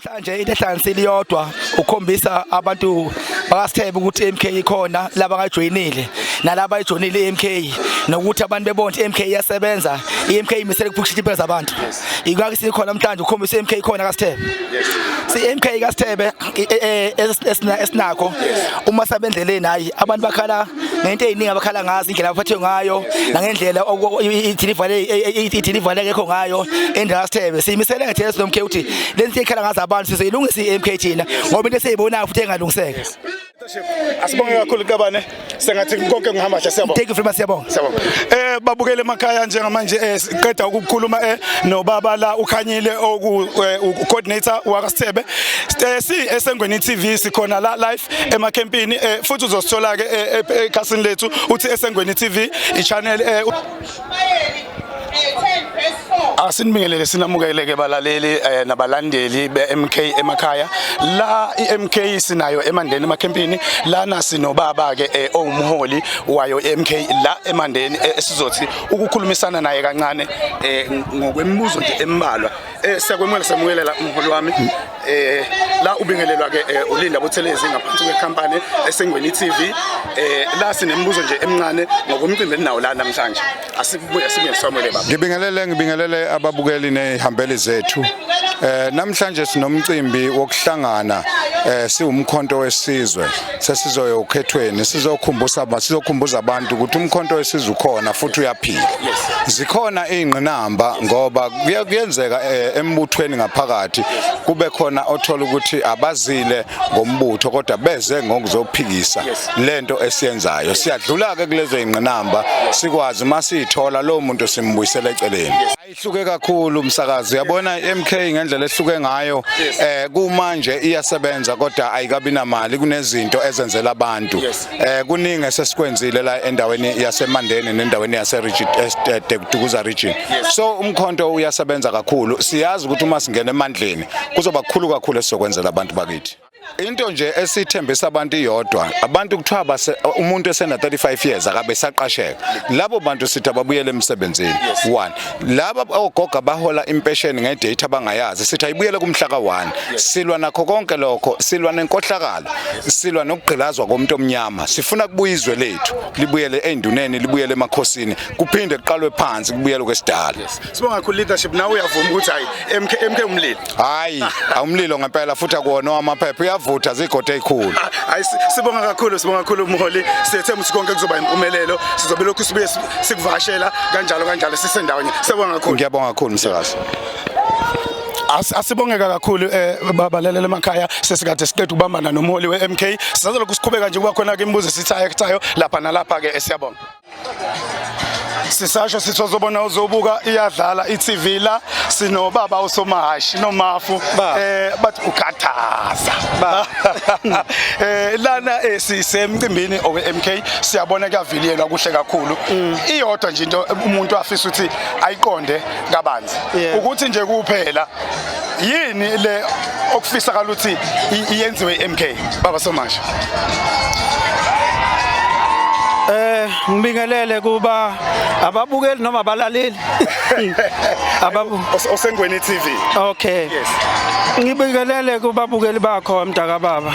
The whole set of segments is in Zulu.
Manje into ehlanganisile iyodwa ukhombisa abantu bakaSithebe ukuthi iMK ikhona laba ngajoyinile nalaba ayijoyinile iMK nokuthi abantu bebona iMK iyasebenza iMK imisele ukuphusha impilo zabantu ingakho sikhona namhlanje ukhombisa iMK ikhona kaSithebe iMK kaSithebe esinakho uma sabendleleni hayi abantu bakhala ngento eziningi abakhala ngazo indlela abaphathwe ngayo nangendlela idelivery ekho ngayo endawo kaSithebe simisele ngethele sinomK ukuthi lento ekhala ngazo abantu sizilungisa iMK thina ngoba into esiyibonayo futhi engalungiseka. Asibonge kakhulu kabane sengathi konke ngihamba nje siyabonga. Thank you very much siyabonga. Babukele emakhaya njengamanje siqeda ukukhuluma nobaba la ukhanyile coordinator wakaSithebe si eSengweni TV sikhona la live emacampini futhi uzosithola ke ekhasini lethu uthi eSengweni TV ichannel Asinibingelele sinamukeleke balaleli nabalandeli beMK emakhaya la iMK sinayo eMandeni emacampini lana sinobaba ke owumholi wayo iMK la eMandeni esizothi ukukhulumisana naye kancane ngokwemibuzo nje embalwa siyakwemulela umholi wami la ubingelelwa ke uLinda Buthelezi ngaphansi kwecompany eSengweni TV la sinemibuzo nje emncane ngokomcimbi nawo la namhlanje asibuye simyesomele baba. Ngibingelele ababukeli nehambeli zethu namhlanje sinomcimbi wokuhlangana siwumkhonto wesizwe sesizoyo ukhethweni sizokhumbuza abantu ukuthi umkhonto wesizwe ukhona futhi uyaphila zikhona ingqinamba ngoba kuyenzeka embuthweni ngaphakathi kube khona othola ukuthi abazile ngombutho kodwa beze ngokuzophikisa lento esiyenzayo siyadlula ke kulezo ingqinamba sikwazi masithola lo muntu simbuyisela eceleni ayihluke kakhulu umsakazi uyabona iMK ngendlela ehluke ngayo kumanje iyasebenza kodwa ayikabi namali kunezinto ezenzela abantu kuningi esesikwenzile la endaweni yaseMandeni nendaweni yaseDukuza region so umkhonto uyasebenza kakhulu siyazi ukuthi uma singena emandleni kuzoba kukhulu kakhulu esizokwenzela abantu bakithi. Into nje esithembisa abantu iyodwa abantu kuthiwa umuntu esena 35 years akabe saqasheka labo bantu sithi ababuyele emsebenzini 1 laba ogoga bahola impesheni ngedate abangayazi sithi ayibuyele kumhla ka1 silwa nakho konke lokho silwa nenkohlakalo silwa nokugqilazwa komuntu omnyama sifuna kubuyizwe lethu libuyele enduneni libuyele emakhosini kuphinde kuqalwe phansi kubuyele kwesidala. Sibonga kakhulu leadership nawe uyavuma ukuthi hayi MK umlilo hayi awumlilo ngempela futhi akuwona amaphepha uyavutha zigode ezikhulu. Hayi sibonga kakhulu umholi siyethemba ukuthi konke kuzoba impumelelo sizobe lokhu sibuye sikuvashela kanjalo sisendawonye sibonga kakhulu. Ngiyabonga kakhulu msakazi. Asibongeka kakhulu babalalela emakhaya sesikade siqeda ukubambana nomholi weMK sizazoloku siqhubeka nje kuba khona ke imibuzo sithayo lapha nalapha ke siyabonga. Sisasho sithozobona uzobuka iyadlala iTV la sinobaba uSomahashi noMafu bathi ukhathaza lana sisemcimbini oweMK siyabona kuyaviliyelwa kuhle kakhulu iyodwa nje into umuntu afisa ukuthi ayiqonde kabanzi ukuthi nje kuphela yini le okufisa kaluthi iyenziwe iMK baba Somahashi. Ngibingelele kuba ababukeli noma abalaleli oSengweni TV. Okay. Yes. Ngibingelele kubabukeli bakho mntaka baba.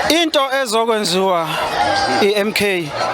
Into ezokwenziwa iMK